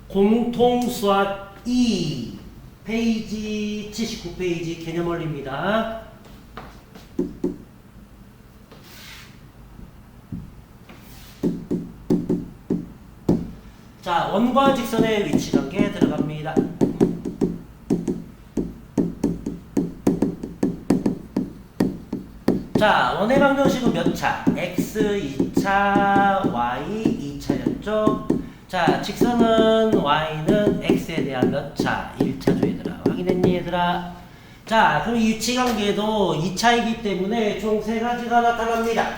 공통수학 2 페이지 79페이지 개념 원리입니다. 자, 원과 직선의 위치 관계 들어갑니다. 자, 원의 방정식은 몇 차? x 2차, y 2차였죠? 자, 직선은 y는 x에 대한 몇 차? 1차죠, 얘들아. 확인했니, 얘들아? 자, 그럼 이 위치 관계도 2차이기 때문에 총 3가지가 나타납니다.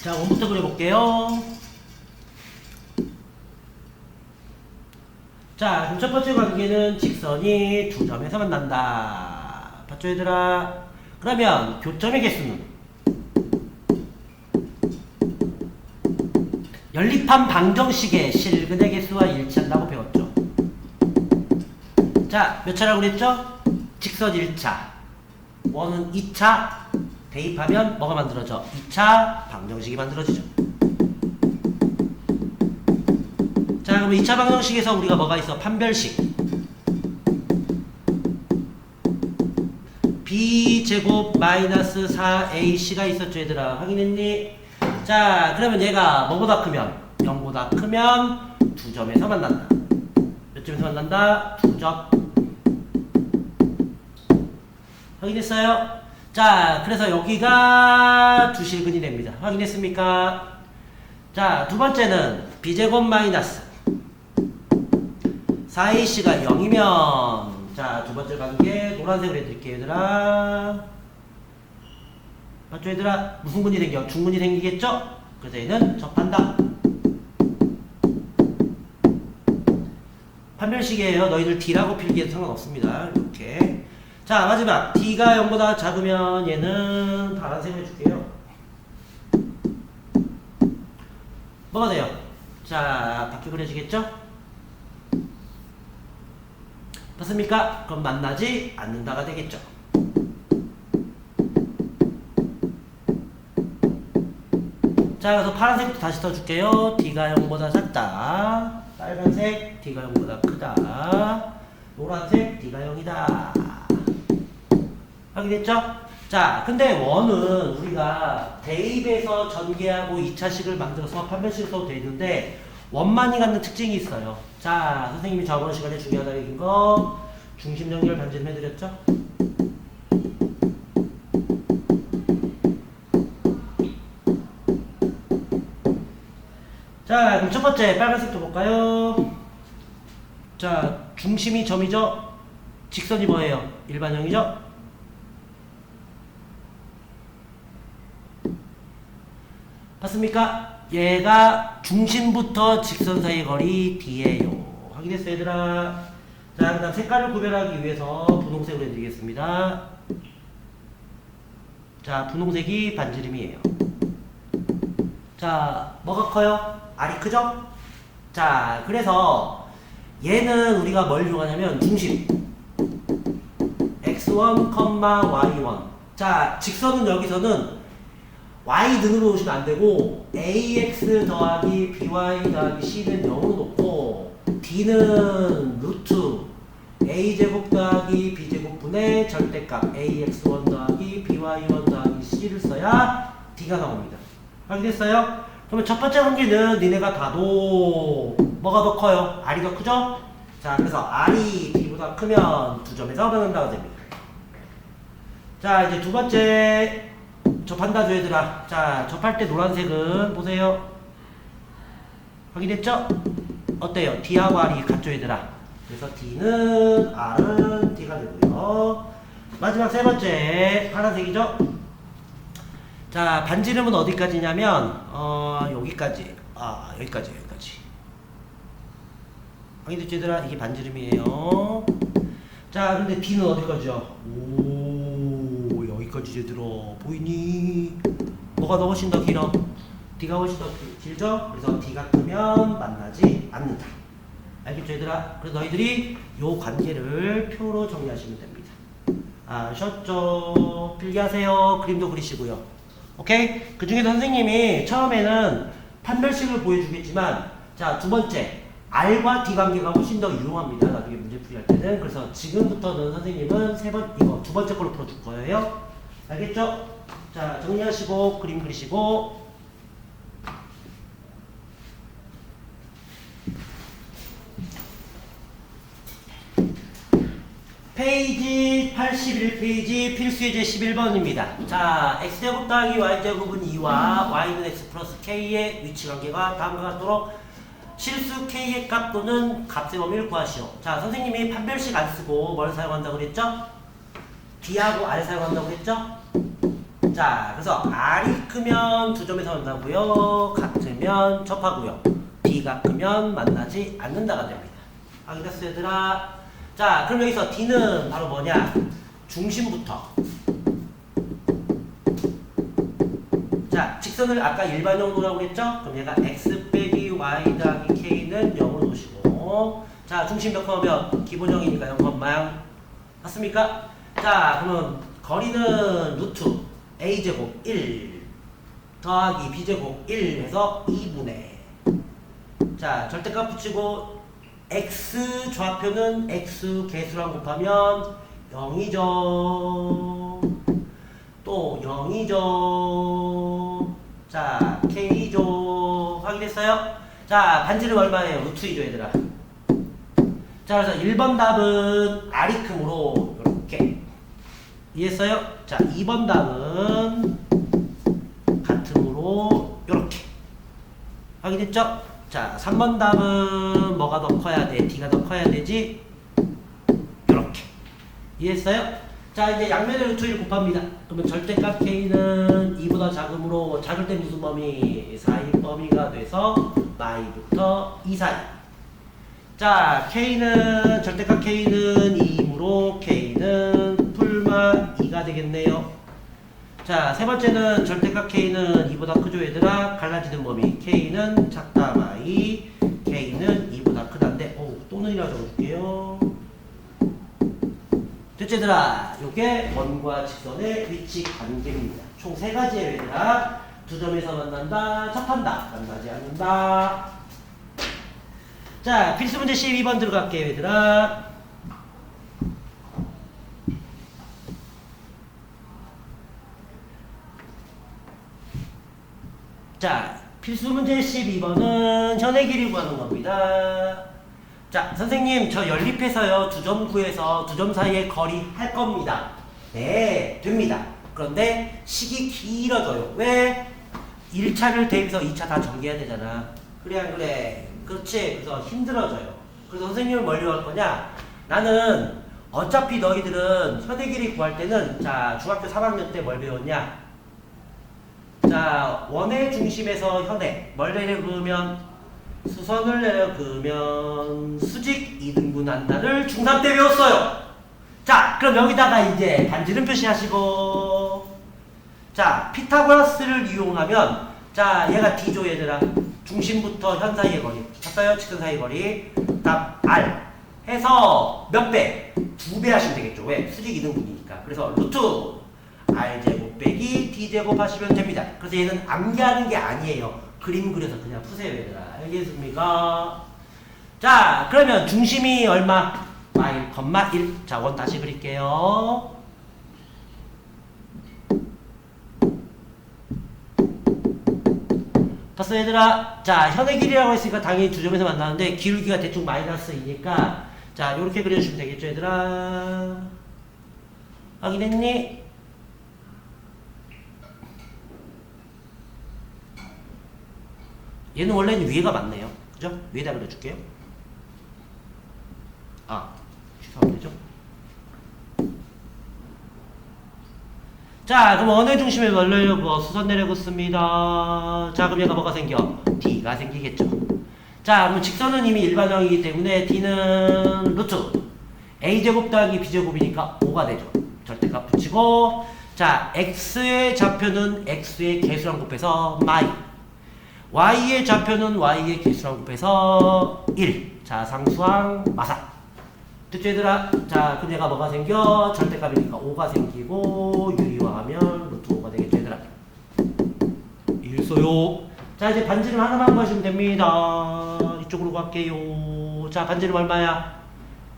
자, 원부터 그려볼게요. 자, 그럼 첫 번째 관계는 직선이 두 점에서 만난다. 봤죠, 얘들아? 그러면 교점의 개수는 연립한 방정식의 실근의 개수와 일치한다고 배웠죠. 자, 몇 차라고 그랬죠? 직선 1차, 원은 2차, 대입하면 뭐가 만들어져? 2차 방정식이 만들어지죠. 자, 그럼 2차 방정식에서 우리가 뭐가 있어? 판별식 b제곱 마이너스 4ac가 있었죠, 얘들아. 확인했니? 자, 그러면 얘가 뭐보다 크면? 0보다 크면 두 점에서 만난다. 몇 점에서 만난다? 두 점. 확인했어요? 자, 그래서 여기가 두 실근이 됩니다. 확인했습니까? 자, 두 번째는 b제곱 마이너스 4ac가 0이면 자, 두 번째 관계 노란색으로 해드릴게요, 얘들아. 맞죠, 얘들아? 무슨 근이 생겨? 중근이 생기겠죠? 그래서 얘는 접한다. 판별식이에요. 너희들 D라고 필기해도 상관없습니다. 이렇게. 자, 마지막 D가 0보다 작으면 얘는 파란색으로 해줄게요. 뭐가 돼요? 자, 바퀴 그려지겠죠? 맞습니까? 그럼 만나지 않는다가 되겠죠. 자, 그래서 파란색부터 다시 써줄게요. D가 0보다 작다. 빨간색 D가 0보다 크다. 노란색 D가 0이다. 확인됐죠? 자, 근데 원은 우리가 대입에서 전개하고 2차식을 만들어서 판별식을 써도 되는데 원만이 갖는 특징이 있어요. 자, 선생님이 저번 시간에 중요하다 얘기한 거 중심 연결 반지 해드렸죠? 자, 그럼 첫 번째 빨간색도 볼까요? 자, 중심이 점이죠? 직선이 뭐예요? 일반형이죠? 봤습니까? 얘가 중심부터 직선 사이의 거리 D예요. 확인했어요, 얘들아? 자, 그 다음 색깔을 구별하기 위해서 분홍색으로 해드리겠습니다. 자, 분홍색이 반지름이에요. 자, 뭐가 커요? R이 크죠? 자, 그래서 얘는 우리가 뭘 이용하냐면 중심 x1, y1. 자, 직선은 여기서는 y 등으로 오시면 안 되고 ax 더하기 by 더하기 c는 0으로 놓고 d는 루트 a제곱 더하기 b제곱분의 절대값 ax1 더하기 by1 더하기 c를 써야 d가 나옵니다. 확인됐어요? 그러면 첫 번째 관계는 니네가 봐도 뭐가 더 커요? r이 더 크죠? 자, 그래서 r이 b보다 크면 두 점에서 만난다고 됩니다. 자, 이제 두 번째 접한다죠, 얘들아. 자, 접할 때 노란색은 보세요. 확인했죠? 어때요? D하고 R이 같죠, 얘들아? 그래서 D는 R은 D가 되고요. 마지막 세 번째 파란색이죠? 자, 반지름은 어디까지냐면 여기까지. 여기까지. 확인됐죠, 얘들아? 이게 반지름이에요. 자, 근데 D는 어디까지요? 여기까지 얘들아. 보이니? 뭐가 더 훨씬 더 길어? D가 훨씬 더 길죠? 그래서 D가 크면 만나지 않는다. 알겠죠, 얘들아? 그래서 너희들이 요 관계를 표로 정리하시면 됩니다. 아셨죠? 필기하세요. 그림도 그리시고요. 오케이? 그 중에 선생님이 처음에는 판별식을 보여주겠지만, 자, 두 번째 R과 D 관계가 훨씬 더 유용합니다. 나중에 문제 풀이할 때는. 그래서 지금부터는 선생님은 이거 두 번째 걸로 풀어줄 거예요. 알겠죠? 자, 정리하시고 그림 그리시고. 페이지 81페이지 필수예제 11번입니다. 자, x제곱 더하기 y제곱은 2와 y는 x 플러스 k의 위치관계가 다음과 같도록 실수 k의 값 또는 값의 범위를 구하시오. 자, 선생님이 판별식 안 쓰고 뭘 사용한다고 그랬죠? D하고 R 사용한다고 그랬죠? 자, 그래서 R이 크면 두 점에서 만나고요. 같으면 접하고요. D가 크면 만나지 않는다가 됩니다. 알겠어 얘들아? 자, 그럼 여기서 D는 바로 뭐냐? 중심부터. 자, 직선을 아까 일반형으로 놓으라고 했죠? 그럼 얘가 x 빼기 y 더하기 k는 0으로 놓으시고. 자, 중심 몇 컴마면 기본형이니까 0 컴마 맞습니까? 자, 그러면 거리는 루트 a제곱 1 더하기 b제곱 1 해서 2분의. 자, 절대값 붙이고 x 좌표는 x 개수랑 곱하면 0이죠. 또 0이죠. 자, k죠. 확인했어요? 자, 반지름 얼마예요? 루트 2죠 얘들아. 자, 그래서 1번 답은 R이 크므로 이렇게. 이해했어요? 자, 2번 답은 같으므로 이렇게. 확인했죠? 자, 3번 답은 뭐가 더 커야 돼? D가 더 커야 되지? 이렇게. 이해했어요? 자, 이제 양면의 루트 1 곱합니다. 그러면 절대값 K는 2보다 작으므로 작을 때 무슨 범위? 사이 범위가 돼서 마이부터 2 사이. 자, K는 절대값 K는 2이므로 K는 풀마 2가 되겠네요. 자, 세 번째는 절대값 K는 2보다 크죠 얘들아. 갈라지는 범위 K는 작다 마이 K는 2보다 크다인데 또 는이라고 적어줄게요. 둘째들아, 요게 원과 직선의 위치 관계입니다. 총 3가지예요 얘들아. 두 점에서 만난다, 접한다, 만나지 않는다. 자, 필수 문제 12번 들어갈게요 얘들아. 자, 필수 문제 12번은 현의 길이 구하는 겁니다. 자, 선생님 저 연립해서요 두 점 구해서 두 점 사이의 거리 할 겁니다. 네, 됩니다. 그런데 식이 길어져요. 왜? 1차를 대입해서 2차 다 전개해야 되잖아. 그래 안 그래? 그렇지. 그래서 힘들어져요. 그래서 선생님은 뭘 할 거냐? 나는 어차피 너희들은 현의 길이 구할 때는 자, 중학교 3학년 때 뭘 배웠냐? 자, 원의 중심에서 현의 뭘 내려 그으면 수선을 내려 그으면 수직 이등분한다를 중3 때 배웠어요. 자, 그럼 여기다가 이제 반지름 표시하시고. 자, 피타고라스를 이용하면 자, 얘가 D죠 얘들아. 중심부터 현 사이의 거리 봤어요? 직선 사이의 거리 답 R 해서 몇 배? 2배 하시면 되겠죠. 왜? 수직 이등분이니까. 그래서 루트 R제곱 빼기 D제곱 하시면 됩니다. 그래서 얘는 암기하는 게 아니에요. 그림 그려서 그냥 푸세요 얘들아. 알겠습니까? 자, 그러면 중심이 얼마? y,1. 자, 원 다시 그릴게요. 봤어 얘들아? 자, 현의 길이라고 했으니까 당연히 두 점에서 만나는데 기울기가 대충 -2니까 자, 요렇게 그려주시면 되겠죠 얘들아? 확인했니? 얘는 원래는 위에가 맞네요. 그죠? 위에다 그려줄게요. 아, 취소하면 되죠? 자, 그럼 원의 중심에 뭘 내려고 수선 내려붙습니다. 자, 그럼 얘가 뭐가 생겨? D가 생기겠죠. 자, 그럼 직선은 이미 일반형이기 때문에 D는 루트 A제곱 더하기 B제곱이니까 5가 되죠. 절대값 붙이고. 자, X의 좌표는 X의 개수랑 곱해서 마이, Y의 좌표는 Y의 개수랑 곱해서 1. 자, 상수항 마사. 됐죠 얘들아? 자, 그럼 얘가 뭐가 생겨? 절대값이니까 5가 생기고 유리화하면 루트 5가 되겠죠 얘들아? 이랬어요. 자, 이제 반지름 하나만 구하시면 됩니다. 이쪽으로 갈게요. 자, 반지름 얼마야?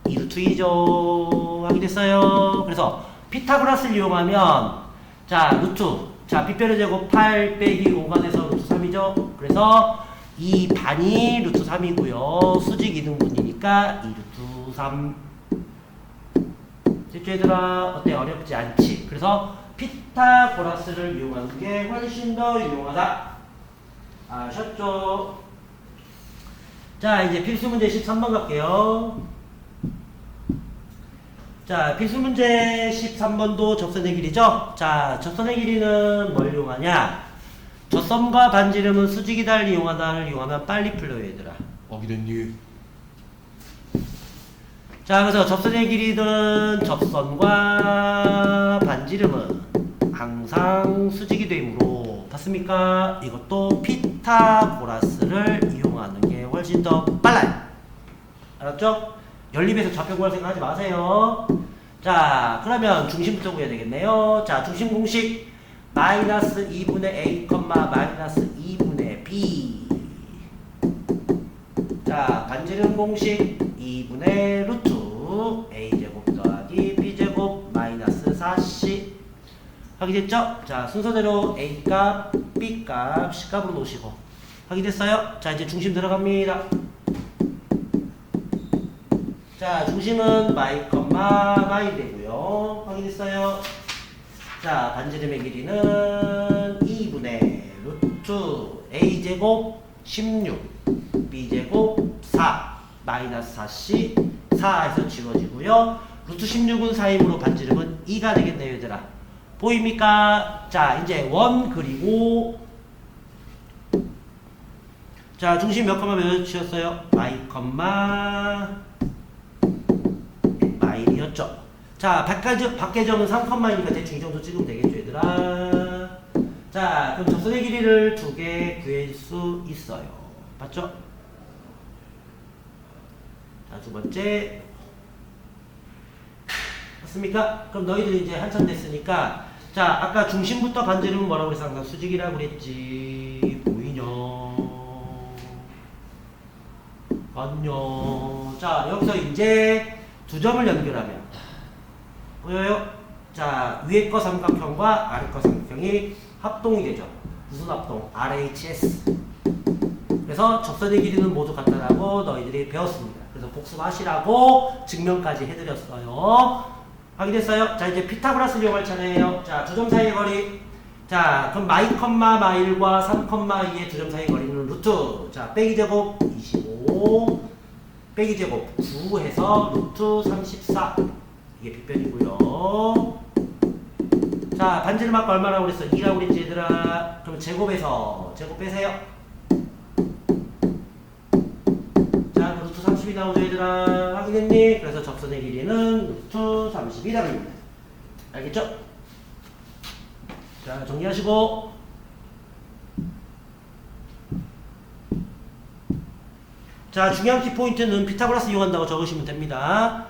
2루트 2죠. 확인됐어요. 그래서 피타고라스를 이용하면 자, 루트. 자, 빗변의 제곱 8 빼기 5가 돼서 루트 3이죠. 그래서 이 반이 루트 3이고요. 수직 이등분이니까 2루트 3. 됐죠, 얘들아? 어때? 어렵지 않지? 그래서 피타고라스를 이용하는 게 훨씬 더 유용하다. 아셨죠? 자, 이제 필수 문제 13번 갈게요. 자, 필수 문제 13번도 접선의 길이죠? 자, 접선의 길이는 뭘 이용하냐? 접선과 반지름은 수직이다를 이용하다를 이용하면 빨리 풀려요, 얘들아. 확인했니? 자, 그래서 접선의 길이든 접선과 반지름은 항상 수직이 되므로 봤습니까? 이것도 피타고라스를 이용하는 게 훨씬 더 빨라요. 알았죠? 연립에서 좌표 구할 생각하지 마세요. 자, 그러면 중심부터 구해야 되겠네요. 자, 중심 공식 마이너스 2분의 a, 마이너스 2분의 b. 자, 반지름 공식 2분의 루트 a제곱 더하기 b제곱 마이너스 4c. 확인됐죠? 자, 순서대로 a값, b값, c값으로 놓으시고. 확인됐어요? 자, 이제 중심 들어갑니다. 자, 중심은 마이, 마이 되고요. 확인됐어요? 자, 반지름의 길이는 2분의 루트 a제곱 16, b제곱 4, 마이너스 4c, 4에서 지워지고요. 루트 16은 4이므로 반지름은 2가 되겠네요, 얘들아. 보입니까? 자, 이제 원 그리고 자, 중심 몇 컴마 몇 지었어요? 마이 컴마 마일이었죠. 자, 밖의 점은 3컴마이니까 대충 이 정도 찍으면 되겠죠, 얘들아. 자, 그럼 접선의 길이를 2개 구할 수 있어요. 맞죠? 자, 두 번째. 맞습니까? 그럼 너희들이 이제 한참 됐으니까 자, 아까 중심부터 반지름은 뭐라고 그랬어? 항상 수직이라고 그랬지. 보이냐? 맞냐? 자, 여기서 이제 두 점을 연결하면 보여요? 자, 위에 거 삼각형과 아래 거 삼각형이 합동이 되죠. 무슨 합동? RHS. 그래서 접선의 길이는 모두 같다라고 너희들이 배웠습니다. 그래서 복습하시라고 증명까지 해드렸어요. 확인됐어요? 자, 이제 피타고라스를 이용할 차례예요. 자, 두 점 사이의 거리. 자, 그럼 마이 컴마 마일과 3컴마2의 두 점 사이의 거리는 루트. 자, 빼기 제곱 25, 빼기 제곱 9 해서 루트 34. 이게 빗변이고요. 자, 반지름 아까 얼마라고 그랬어? 2라고 그랬지, 얘들아. 그럼 제곱해서 제곱 빼세요. 자, 루트 30이 나오죠, 얘들아. 확인했니? 그래서 접선의 길이는 루트 30이다. 알겠죠? 자, 정리하시고. 자, 중요한 키포인트는 피타고라스 이용한다고 적으시면 됩니다.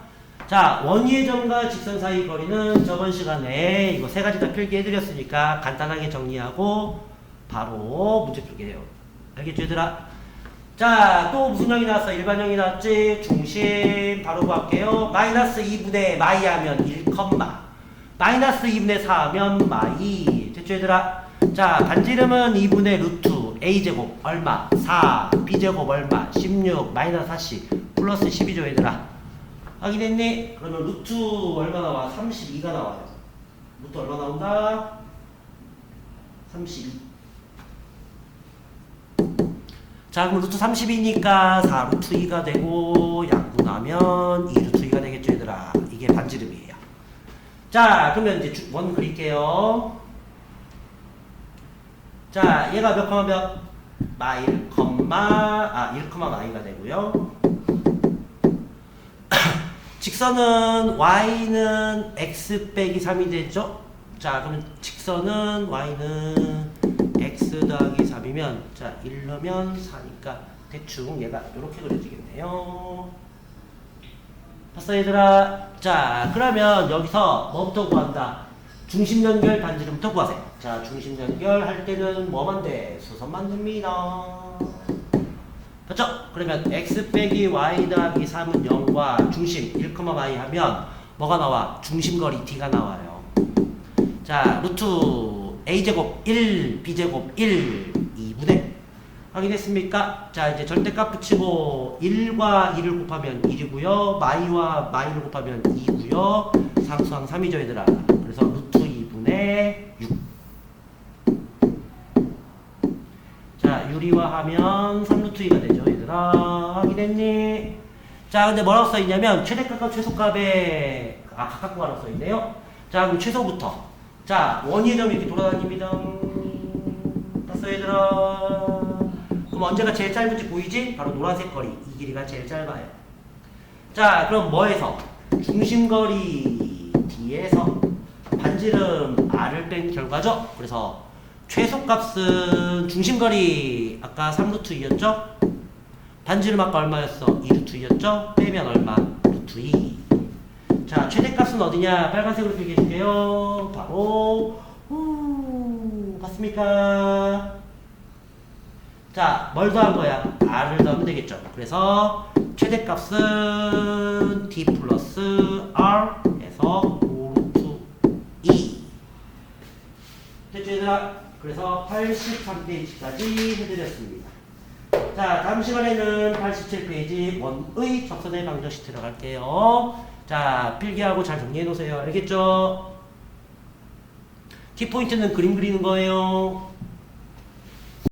자, 원위의 점과 직선 사이 거리는 저번 시간에 이거 세 가지 다 필기 해드렸으니까 간단하게 정리하고 바로 문제 풀게요. 알겠죠, 얘들아? 자, 또 무슨 형이 나왔어? 일반형이 나왔지? 중심 바로 구할게요. 마이너스 2분의 마이 하면 1, 마이너스 2분의 4 하면 마이. 됐죠, 얘들아? 자, 반지름은 2분의 루트 a제곱 얼마? 4, b제곱 얼마? 16, 마이너스 4c 플러스 12죠, 얘들아. 확인했니? 그러면 루트 얼마 나와? 32가 나와요. 루트 얼마 나온다? 32. 자, 그럼 루트 30이니까 4 루트 2가 되고 약분하면 2 루트 2가 되겠죠, 얘들아. 이게 반지름이에요. 자, 그러면 이제 원 그릴게요. 자, 얘가 몇 컴마 몇? 마 1, 1, 마이가 되고요. 직선은 y는 x 빼기 3이 되죠? 자, 그러면 직선은 y는 x 더하기 3이면 자, 1 넣으면 4니까 대충 얘가 이렇게 그려지겠네요. 봤어, 얘들아? 자, 그러면 여기서 뭐부터 구한다? 중심 연결 반지름부터 구하세요. 자, 중심 연결 할 때는 뭐만 돼? 수선만 됩니다. 됐죠? 그러면 x 빼기 y 더하기 3은 0과 중심 1, y 하면 뭐가 나와? 중심거리 d가 나와요. 자, 루트 a제곱 1, b제곱 1, 2분의 확인했습니까? 자, 이제 절대값 붙이고 1과 2를 곱하면 1이고요. 마이와 마이를 곱하면 2고요. 상수항 3이죠, 얘들아. 그래서 루트 2분의 6. 자, 유리화하면 3루트 2가 되죠, 얘들아. 확인했니? 자, 근데 뭐라고 써있냐면 최대값과 최소값에 각각구가라고 써있네요. 자, 그럼 최소부터. 자, 원위의 점이 이렇게 돌아다닙니다. 봤어, 얘들아? 그럼 언제가 제일 짧은지 보이지? 바로 노란색 거리. 이 길이가 제일 짧아요. 자, 그럼 뭐에서? 중심거리 D에서 반지름 R을 뺀 결과죠? 그래서 최소값은 중심거리 아까 3루트 2였죠? 반지름 아까 얼마였어? 2루트 2였죠? 빼면 얼마? 루트 2. 자, 최대값은 어디냐? 빨간색으로 표기해줄게요. 바로 봤습니까? 자, 뭘 더한 거야? R을 더하면 되겠죠. 그래서 최대값은 D 플러스 R에서 5루트 2. 됐죠, 얘들아? 그래서 83페이지까지 해드렸습니다. 자, 다음 시간에는 87페이지 원의 접선의 방정식 들어갈게요. 자, 필기하고 잘 정리해 놓으세요. 알겠죠? 키포인트는 그림 그리는 거예요.